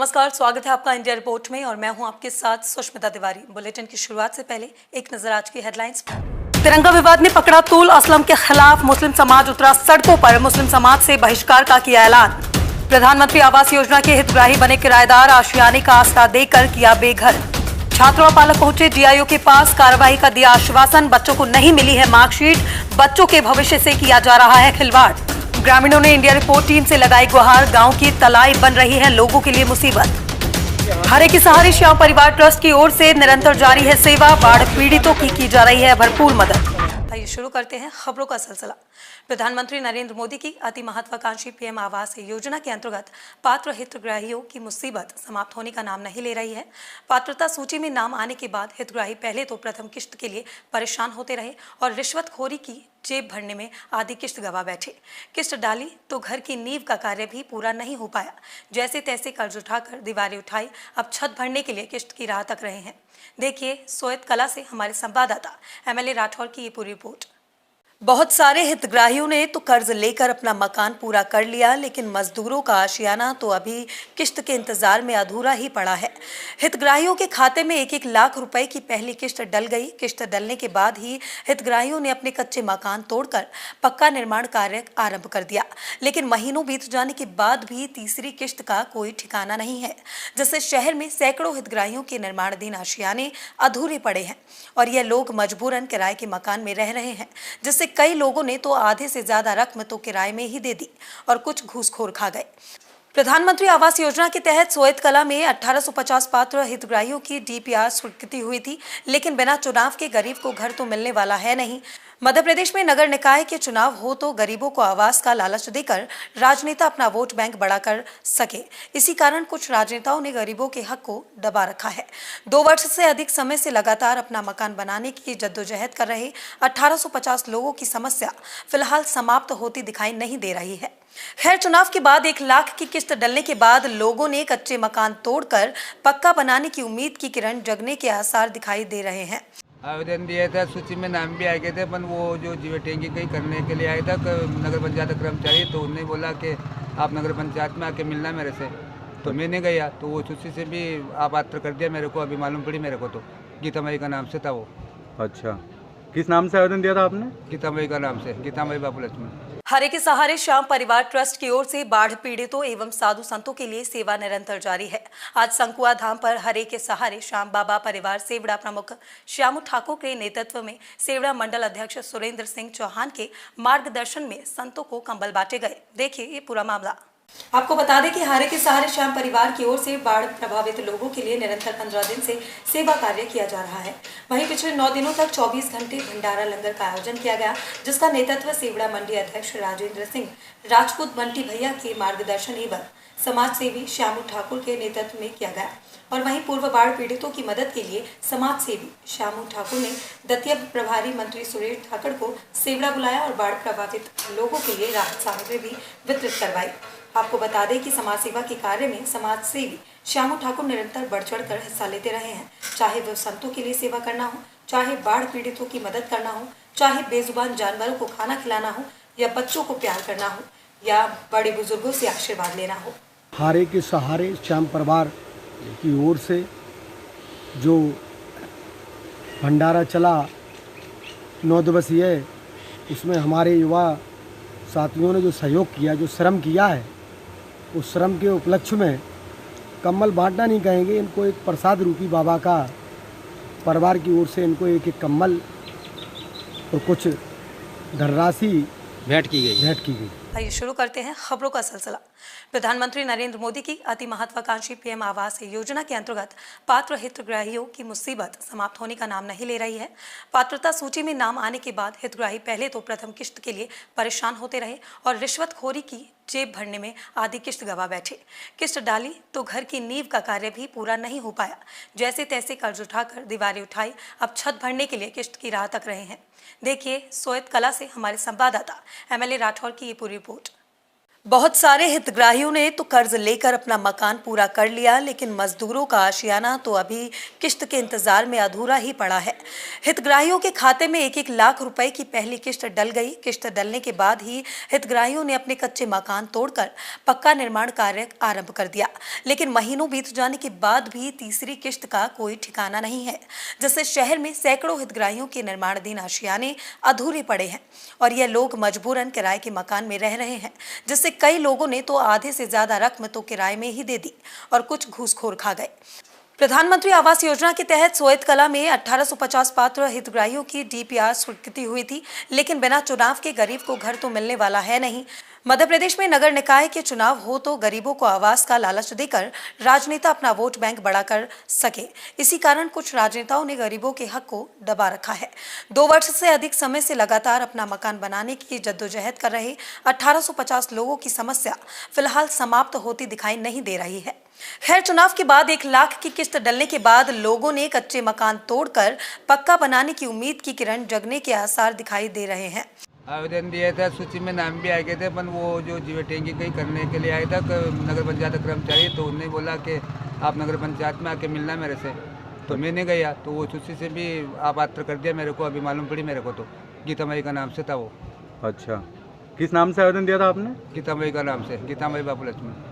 नमस्कार, स्वागत है आपका इंडिया रिपोर्ट में और मैं हूं आपके साथ सुष्मिता तिवारी। बुलेटिन की शुरुआत से पहले एक नजर आज की हेडलाइंस पर। तिरंगा विवाद ने पकड़ा तूल, असलम के खिलाफ मुस्लिम समाज उतरा सड़कों पर, मुस्लिम समाज से बहिष्कार का किया ऐलान। प्रधानमंत्री आवास योजना के हितग्राही बने किराएदार, आशियाने का आसरा देकर किया बेघर। छात्र और पालक पहुंचे डीआईओ के पास, कार्रवाई का दिया आश्वासन, बच्चों को नहीं मिली है मार्कशीट, बच्चों के भविष्य से किया जा रहा है खिलवाड़। ग्रामीणों ने इंडिया रिपोर्ट टीम से लगाई गुहार, गांव की तलाई बन रही है लोगों के लिए मुसीबत। हरे के सहारे श्याम परिवार ट्रस्ट की ओर से निरंतर जारी है सेवा, बाढ़ पीड़ितों की जा रही है भरपूर मदद। आइए शुरू करते हैं खबरों का सिलसिला। प्रधानमंत्री नरेंद्र मोदी की अति महत्वाकांक्षी पीएम आवास योजना के अंतर्गत पात्र हितग्राहियों की मुसीबत समाप्त होने का नाम नहीं ले रही है। पात्रता सूची में नाम आने के बाद हितग्राही पहले तो प्रथम किश्त के लिए परेशान होते रहे और रिश्वतखोरी की जेब भरने में आधी किश्त गवा बैठे। किश्त डाली तो घर की नींव का कार्य भी पूरा नहीं हो पाया। जैसे तैसे कर्ज उठाकर दीवारें उठाई, अब छत भरने के लिए किश्त की राह तक रहे हैं। देखिए सोयत कला से हमारे संवाददाता एमएलए राठौर की ये पूरी रिपोर्ट। बहुत सारे हितग्राहियों ने तो कर्ज लेकर अपना मकान पूरा कर लिया, लेकिन मजदूरों का आशियाना तो अभी किश्त के इंतजार में अधूरा ही पड़ा है। हितग्राहियों के खाते में 1-1 लाख रुपए की पहली किश्त डल गई। किश्त डलने के बाद ही हितग्राहियों ने अपने कच्चे मकान तोड़कर पक्का निर्माण कार्य आरंभ कर दिया, लेकिन महीनों बीत जाने के बाद भी तीसरी किश्त का कोई ठिकाना नहीं है, जिससे शहर में सैकड़ों हितग्राहियों के निर्माणाधीन आशियाने अधूरे पड़े हैं और यह लोग मजबूरन किराए के मकान में रह रहे हैं, जिससे कई लोगों ने तो आधे से ज्यादा रकम तो किराए में ही दे दी और कुछ घूसखोर खा गए। प्रधानमंत्री आवास योजना के तहत सोयत कला में 1850 पात्र हितग्राहियों की डीपीआर स्वीकृति हुई थी, लेकिन बिना चुनाव के गरीब को घर तो मिलने वाला है नहीं। मध्य प्रदेश में नगर निकाय के चुनाव हो तो गरीबों को आवास का लालच देकर राजनेता अपना वोट बैंक बढ़ा कर सके। इसी कारण कुछ राजनेताओं ने गरीबों के हक को दबा रखा है। 2 वर्ष से अधिक समय से लगातार अपना मकान बनाने की जद्दोजहद कर रहे 1850 लोगों की समस्या फिलहाल समाप्त होती दिखाई नहीं दे रही है। खैर, चुनाव के बाद 1 लाख की किश्त डलने के बाद लोगों ने कच्चे मकान तोड़कर पक्का बनाने की उम्मीद की किरण जगने के आसार दिखाई दे रहे हैं। आवेदन दिया था, सूची में नाम भी आ गए थे, पर वो जो जीव टेंगी कहीं करने के लिए आया था नगर पंचायत कर्मचारी, तो उन्होंने बोला कि आप नगर पंचायत में आके मिलना मेरे से। तो मैंने गया तो वो सूची से भी अपात्र कर दिया मेरे को। अभी मालूम पड़ी मेरे को तो गीतामई का नाम से था वो। अच्छा, किस नाम से आवेदन दिया था आपने? गीतामई का नाम से, गीतामई बापू लक्ष्मण। हरे के सहारे श्याम परिवार ट्रस्ट की ओर से बाढ़ पीड़ितों एवं साधु संतों के लिए सेवा निरंतर जारी है। आज संकुआ धाम पर हरे के सहारे श्याम बाबा परिवार सेवड़ा प्रमुख श्यामू ठाकुर के नेतृत्व में सेवड़ा मंडल अध्यक्ष सुरेंद्र सिंह चौहान के मार्गदर्शन में संतों को कंबल बांटे गए। देखिए ये पूरा मामला। आपको बता दें कि हरे के सहारे श्याम परिवार की ओर से बाढ़ प्रभावित लोगों के लिए निरंतर 15 दिन से सेवा कार्य किया जा रहा है। वहीं पिछले 9 दिनों तक 24 घंटे भंडारा लंगर का आयोजन किया गया, जिसका नेतृत्व सेवड़ा मंडी अध्यक्ष राजेंद्र सिंह राजपूत बंटी भैया के मार्गदर्शन एवं समाज सेवी श्यामू ठाकुर के नेतृत्व में किया गया। और वहीं पूर्व बाढ़ पीड़ितों की मदद के लिए समाज सेवी श्यामू ठाकुर ने दतिया प्रभारी मंत्री सुरेश ठाकुर को सेवड़ा बुलाया और बाढ़ प्रभावित लोगों के लिए राहत सामग्री भी वितरित करवाई। आपको बता दें कि समाज सेवा के कार्य में समाज सेवी श्यामू ठाकुर निरंतर बढ़ चढ़ कर हिस्सा लेते रहे हैं, चाहे वह संतों के लिए सेवा करना हो, चाहे बाढ़ पीड़ितों की मदद करना हो, चाहे बेजुबान जानवरों को खाना खिलाना हो, या बच्चों को प्यार करना हो, या बड़े बुजुर्गों से आशीर्वाद लेना हो। हरे के सहारे श्याम परिवार की ओर से जो भंडारा चला 9 दिवसीय, उसमें हमारे युवा साथियों ने जो सहयोग किया, जो श्रम किया है, उस श्रम के उपलक्ष्य में कम्बल बांटना नहीं कहेंगे, इनको एक प्रसाद रूपी बाबा का परिवार की ओर से इनको 1-1 कम्बल और कुछ धनराशि भेंट की गई। आइए शुरू करते हैं खबरों का सिलसिला। प्रधानमंत्री नरेंद्र मोदी की अति महत्वाकांक्षी पीएम आवास योजना के अंतर्गत पात्र हितग्राहियों की मुसीबत समाप्त होने का नाम नहीं ले रही है। पात्रता सूची में नाम आने के बाद हितग्राही पहले तो प्रथम किश्त के लिए परेशान होते रहे और रिश्वतखोरी की जेब भरने में आधी किश्त गवा बैठे। किश्त डाली तो घर की नींव का कार्य भी पूरा नहीं हो पाया। जैसे तैसे कर्ज उठाकर दीवारें उठाई, अब छत भरने के लिए किश्त की राह तक रहे हैं। देखिए सोयत कला से हमारे संवाददाता एमएलए राठौर की ये पूरी रिपोर्ट। बहुत सारे हितग्राहियों ने तो कर्ज लेकर अपना मकान पूरा कर लिया, लेकिन मजदूरों का आशियाना तो अभी किश्त के इंतजार में अधूरा ही पड़ा है। हितग्राहियों के खाते में 1-1 लाख रुपए की पहली किश्त डल गई। किश्त डलने के बाद ही हितग्राहियों ने अपने कच्चे मकान तोड़कर पक्का निर्माण कार्य आरंभ कर दिया, लेकिन महीनों बीत जाने के बाद भी तीसरी किश्त का कोई ठिकाना नहीं है, जिससे शहर में सैकड़ों हितग्राहियों के निर्माणाधीन आशियाने अधूरे पड़े हैं और ये लोग मजबूरन किराए के मकान में रह रहे हैं, जिससे कई लोगों ने तो आधे से ज्यादा रकम तो किराए में ही दे दी और कुछ घूसखोर खा गए। प्रधानमंत्री आवास योजना के तहत सोएत कला में 1850 पात्र हितग्राहियों की डीपीआर स्वीकृति हुई थी, लेकिन बिना चुनाव के गरीब को घर तो मिलने वाला है नहीं। मध्य प्रदेश में नगर निकाय के चुनाव हो तो गरीबों को आवास का लालच देकर राजनेता अपना वोट बैंक बढ़ा कर सके। इसी कारण कुछ राजनेताओं ने गरीबों के हक को दबा रखा है। 2 वर्ष से अधिक समय से लगातार अपना मकान बनाने की जद्दोजहद कर रहे 1850 लोगों की समस्या फिलहाल समाप्त होती दिखाई नहीं दे रही है। खैर, चुनाव के बाद 1 लाख की किस्त डलने के बाद लोगों ने कच्चे मकान तोड़कर पक्का बनाने की उम्मीद की किरण जगने के आसार दिखाई दे रहे हैं। आवेदन दिया था, सूची में नाम भी आ गए थे, पर वो जो जीवे टैंकी कहीं करने के लिए आया था नगर पंचायत कर्मचारी, तो उन्होंने बोला कि आप नगर पंचायत में आके मिलना मेरे से। तो मैंने गया तो वो सूची से भी अपात्र कर दिया मेरे को। अभी मालूम पड़ी मेरे को, तो गीतामाई का नाम से था वो। अच्छा, किस नाम से आवेदन दिया था आपने? गीतामाई का नाम से, गीतामाई बापू लक्ष्मण।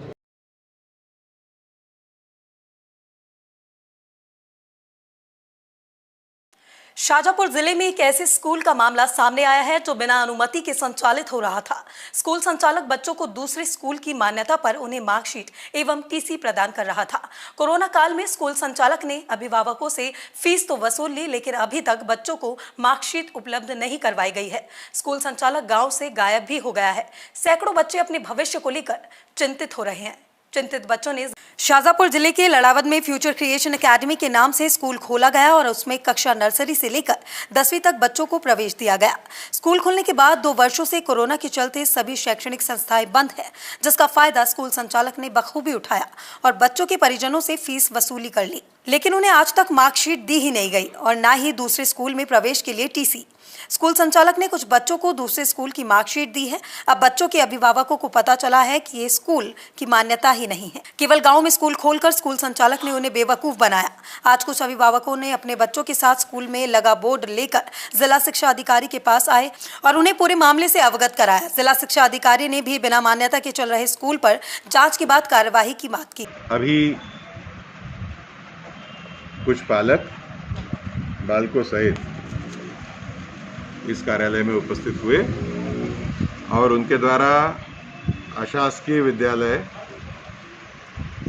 शाजापुर जिले में एक ऐसे स्कूल का मामला सामने आया है जो बिना अनुमति के संचालित हो रहा था। स्कूल संचालक बच्चों को दूसरे स्कूल की मान्यता पर उन्हें मार्कशीट एवं टीसी प्रदान कर रहा था। कोरोना काल में स्कूल संचालक ने अभिभावकों से फीस तो वसूल ली, लेकिन अभी तक बच्चों को मार्कशीट उपलब्ध नहीं करवाई गई है। स्कूल संचालक गाँव से गायब भी हो गया है। सैकड़ों बच्चे अपने भविष्य को लेकर चिंतित हो रहे हैं। चिंतित बच्चों ने शाजापुर जिले के लड़ावद में फ्यूचर क्रिएशन एकेडमी के नाम से स्कूल खोला गया और उसमें कक्षा नर्सरी से लेकर 10वीं तक बच्चों को प्रवेश दिया गया। स्कूल खुलने के बाद 2 वर्षों से कोरोना के चलते सभी शैक्षणिक संस्थाएं बंद है, जिसका फायदा स्कूल संचालक ने बखूबी उठाया और बच्चों के परिजनों से फीस वसूली कर ली, लेकिन उन्हें आज तक मार्कशीट दी ही नहीं गई और न ही दूसरे स्कूल में प्रवेश के लिए टीसी। स्कूल संचालक ने कुछ बच्चों को दूसरे स्कूल की मार्कशीट दी है। अब बच्चों के अभिभावकों को पता चला है कि ये स्कूल की मान्यता ही नहीं है। केवल गांव में स्कूल खोलकर स्कूल संचालक ने उन्हें बेवकूफ बनाया। आज कुछ अभिभावकों ने अपने बच्चों के साथ स्कूल में लगा बोर्ड लेकर जिला शिक्षा अधिकारी के पास आए और उन्हें पूरे मामले से अवगत कराया। जिला शिक्षा अधिकारी ने भी बिना मान्यता के चल रहे स्कूल पर जाँच के बाद कार्यवाही की बात की। अभी कुछ पालक बालकों सहित इस कार्यालय में उपस्थित हुए और उनके द्वारा अशासकीय विद्यालय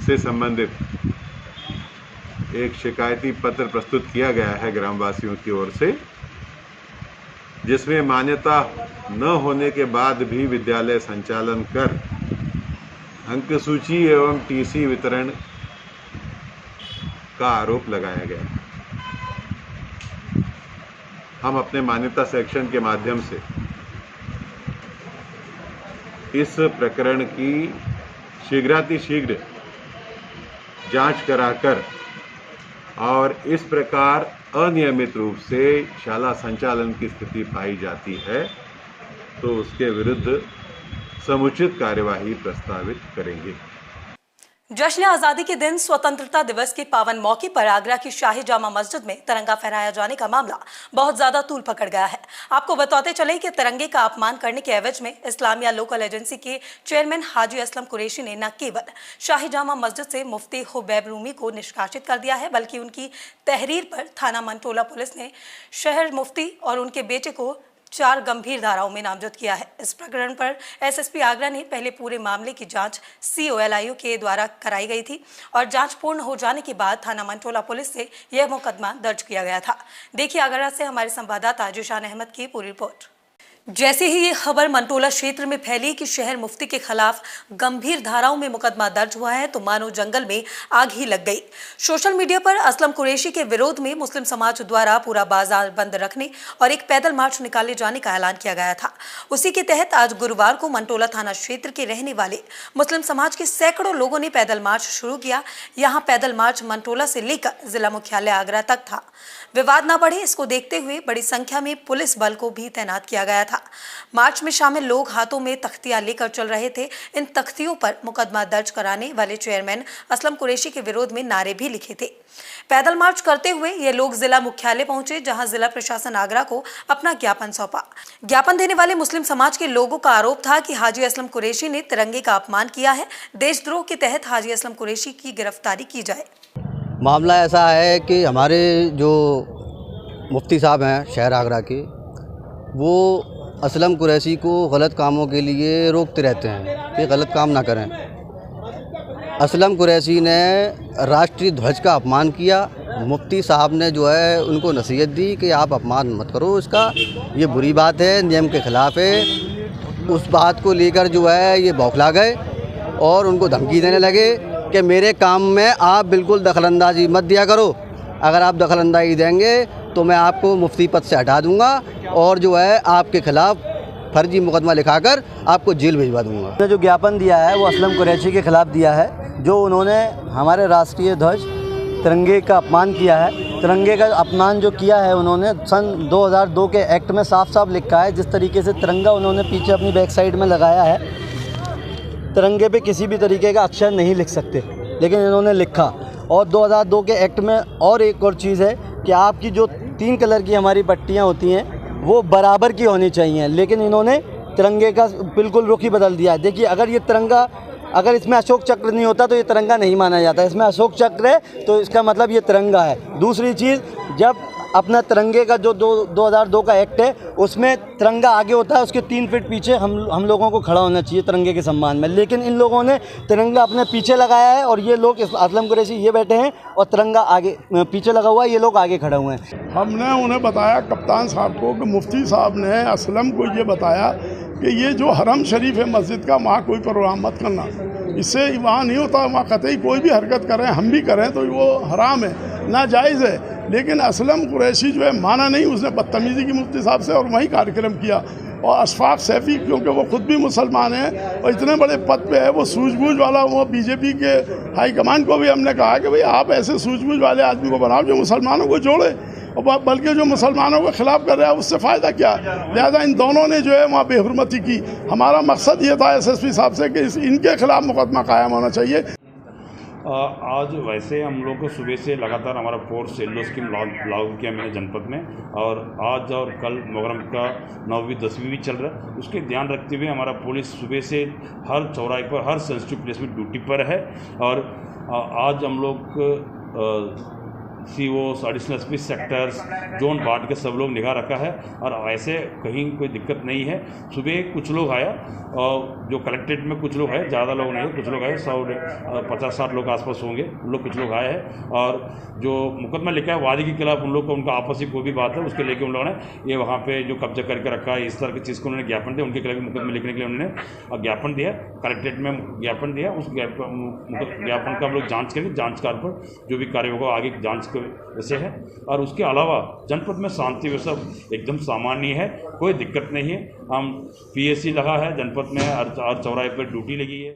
से संबंधित एक शिकायती पत्र प्रस्तुत किया गया है ग्रामवासियों की ओर से, जिसमें मान्यता न होने के बाद भी विद्यालय संचालन कर अंक सूची एवं टीसी वितरण का आरोप लगाया गया है। हम अपने मान्यता सेक्शन के माध्यम से इस प्रकरण की शीघ्रातिशीघ्र जांच कराकर और इस प्रकार अनियमित रूप से शाला संचालन की स्थिति पाई जाती है तो उसके विरुद्ध समुचित कार्यवाही प्रस्तावित करेंगे। जश्न आजादी के दिन स्वतंत्रता दिवस के पावन मौके पर आगरा की शाही जामा मस्जिद में तिरंगा फहराया जाने का मामला बहुत ज्यादा तूल पकड़ गया है। आपको बताते चले कि तिरंगे का अपमान करने के एवज में इस्लामिया लोकल एजेंसी के चेयरमैन हाजी असलम कुरैशी ने न केवल शाही जामा मस्जिद से मुफ्ती हुबैब रूमी को निष्कासित कर दिया है, बल्कि उनकी तहरीर पर थाना मंटोला पुलिस ने शहर मुफ्ती और उनके बेटे को 4 गंभीर धाराओं में नामजद किया है। इस प्रकरण पर एसएसपी आगरा ने पहले पूरे मामले की जांच COLIO के द्वारा कराई गई थी और जांच पूर्ण हो जाने के बाद थाना मंटोला पुलिस से यह मुकदमा दर्ज किया गया था। देखिए आगरा से हमारे संवाददाता जिशान अहमद की पूरी रिपोर्ट। जैसे ही ये खबर मंटोला क्षेत्र में फैली कि शहर मुफ्ती के खिलाफ गंभीर धाराओं में मुकदमा दर्ज हुआ है, तो मानो जंगल में आग ही लग गई। सोशल मीडिया पर असलम कुरैशी के विरोध में मुस्लिम समाज द्वारा पूरा बाजार बंद रखने और एक पैदल मार्च निकाले जाने का ऐलान किया गया था। उसी के तहत आज गुरुवार को मंटोला थाना क्षेत्र के रहने वाले मुस्लिम समाज के सैकड़ों लोगों ने पैदल मार्च शुरू किया। यहाँ पैदल मार्च मंटोला से लेकर जिला मुख्यालय आगरा तक था। विवाद न बढ़े, इसको देखते हुए बड़ी संख्या में पुलिस बल को भी तैनात किया गया था। था। मार्च में शामिल लोग हाथों में तख्तियां लेकर चल रहे थे। इन तख्तियों पर मुकदमा दर्ज कराने वाले चेयरमैन असलम कुरैशी के विरोध में नारे भी लिखे थे। पैदल मार्च करते हुए ये लोग जिला मुख्यालय पहुंचे, जहां जिला प्रशासन आगरा को अपना ज्ञापन सौंपा। ज्ञापन देने वाले मुस्लिम समाज के लोगों का आरोप था कि हाजी असलम कुरैशी ने तिरंगे का अपमान किया है। देशद्रोह के तहत हाजी असलम कुरैशी की गिरफ्तारी की जाए। मामला ऐसा है कि हमारे जो मुफ्ती साहब हैं शहर आगरा के, वो असलम कुरैशी को गलत कामों के लिए रोकते रहते हैं कि गलत काम ना करें। असलम कुरैशी ने राष्ट्रीय ध्वज का अपमान किया। मुफ्ती साहब ने जो है उनको नसीहत दी कि आप अपमान मत करो इसका, ये बुरी बात है, नियम के ख़िलाफ़ है। उस बात को लेकर जो है ये बौखला गए और उनको धमकी देने लगे कि मेरे काम में आप बिल्कुल दखलंदाजी मत दिया करो, अगर आप दखलंदाजी देंगे तो मैं आपको मुफ्ती पद से हटा दूंगा और जो है आपके ख़िलाफ़ फर्जी मुकदमा लिखाकर आपको जेल भिजवा दूंगा। उन्होंने जो ज्ञापन दिया है वो असलम कुरैशी के ख़िलाफ़ दिया है, जो उन्होंने हमारे राष्ट्रीय ध्वज तिरंगे का अपमान किया है। तिरंगे का अपमान जो किया है उन्होंने सन 2002 के एक्ट में साफ साफ लिखा है। जिस तरीके से तिरंगा उन्होंने पीछे अपनी बैक साइड में लगाया है, तिरंगे पे किसी भी तरीके का अक्षर नहीं लिख सकते, लेकिन इन्होंने लिखा। और 2002 के एक्ट में और एक और चीज़ है कि आपकी जो 3 कलर की हमारी पट्टियाँ होती हैं वो बराबर की होनी चाहिए, लेकिन इन्होंने तिरंगे का बिल्कुल रुख ही बदल दिया है। देखिए, अगर ये तिरंगा, अगर इसमें अशोक चक्र नहीं होता तो ये तिरंगा नहीं माना जाता। इसमें अशोक चक्र है तो इसका मतलब ये तिरंगा है। दूसरी चीज़, जब अपना तिरंगे का जो 2002 का एक्ट है उसमें तिरंगा आगे होता है, उसके 3 फीट पीछे हम लोगों को खड़ा होना चाहिए तिरंगे के सम्मान में, लेकिन इन लोगों ने तिरंगा अपने पीछे लगाया है और ये लोग असलम कुरैशी ये बैठे हैं और तिरंगा आगे पीछे लगा हुआ है, ये लोग आगे खड़े हुए हैं। हमने उन्हें बताया, कप्तान साहब को, कि मुफ्ती साहब ने असलम को ये बताया कि ये जो हरम शरीफ है मस्जिद का, वहाँ कोई प्रोग्राम मत करना, इससे वहाँ नहीं होता, वहाँ कतई कोई भी हरकत करें, हम भी करें तो वो हराम है, नाजायज़ है। लेकिन असलम कुरैशी जो है माना नहीं, उसने बदतमीज़ी की मुफ्ती साहब से और वही कार्यक्रम किया। और अशफाक सैफी, क्योंकि वो खुद भी मुसलमान हैं और इतने बड़े पद पे है, वो सूझबूझ वाला, वो बीजेपी के हाईकमान को भी हमने कहा कि भाई आप ऐसे सूझबूझ वाले आदमी को बनाओ जो मुसलमानों को जोड़े, और बल्कि जो मुसलमानों के ख़िलाफ़ कर रहा है उससे फ़ायदा क्या। लिहाजा इन दोनों ने जो है वहाँ बेहुरमती की। हमारा मकसद ये था SSP साहब से कि इनके ख़िलाफ़ मुकदमा कायम होना चाहिए। आज वैसे हम लोग को सुबह से लगातार हमारा फोर्स येलो स्कीम लागू किया मैंने जनपद में, और आज और कल मुहर्रम का 9वीं 10वीं भी चल रहा है। उसके ध्यान रखते हुए हमारा पुलिस सुबह से हर चौराहे पर, हर सेंसिटिव प्लेस में ड्यूटी पर है। और आज हम लोग COs, additional SP sectors, zone बांट के सब लोग निगाह रखा है और ऐसे कहीं कोई दिक्कत नहीं है। सुबह कुछ लोग आया और जो कलेक्ट्रेट में कुछ लोग आए, ज़्यादा लोग नहीं, कुछ लोग आए, 50-60 लोग आसपास होंगे, उन लोग कुछ लोग आए हैं। और जो मुकदमा लिखा है वादी के खिलाफ उन लोग को, उनका आपसी कोई भी बात है उसके लेके उन लोगों ने ये वहाँ पे जो कब्जा करके रखा है, इस तरह की चीज़ को उन्होंने ज्ञापन दिया, उनके खिलाफ मुकदमा लिखने के लिए उन्होंने ज्ञापन दिया, कलेक्ट्रेट में ज्ञापन दिया। उस ज्ञापन का हम लोग जाँच करेंगे, जाँच कार पर जो भी कार्य होगा आगे जाँच वैसे है। और उसके अलावा जनपद में शांति व्यवस्था एकदम सामान्य है, कोई दिक्कत नहीं है। हम PSC लगा है जनपद में, हर चौराहे पर ड्यूटी लगी है।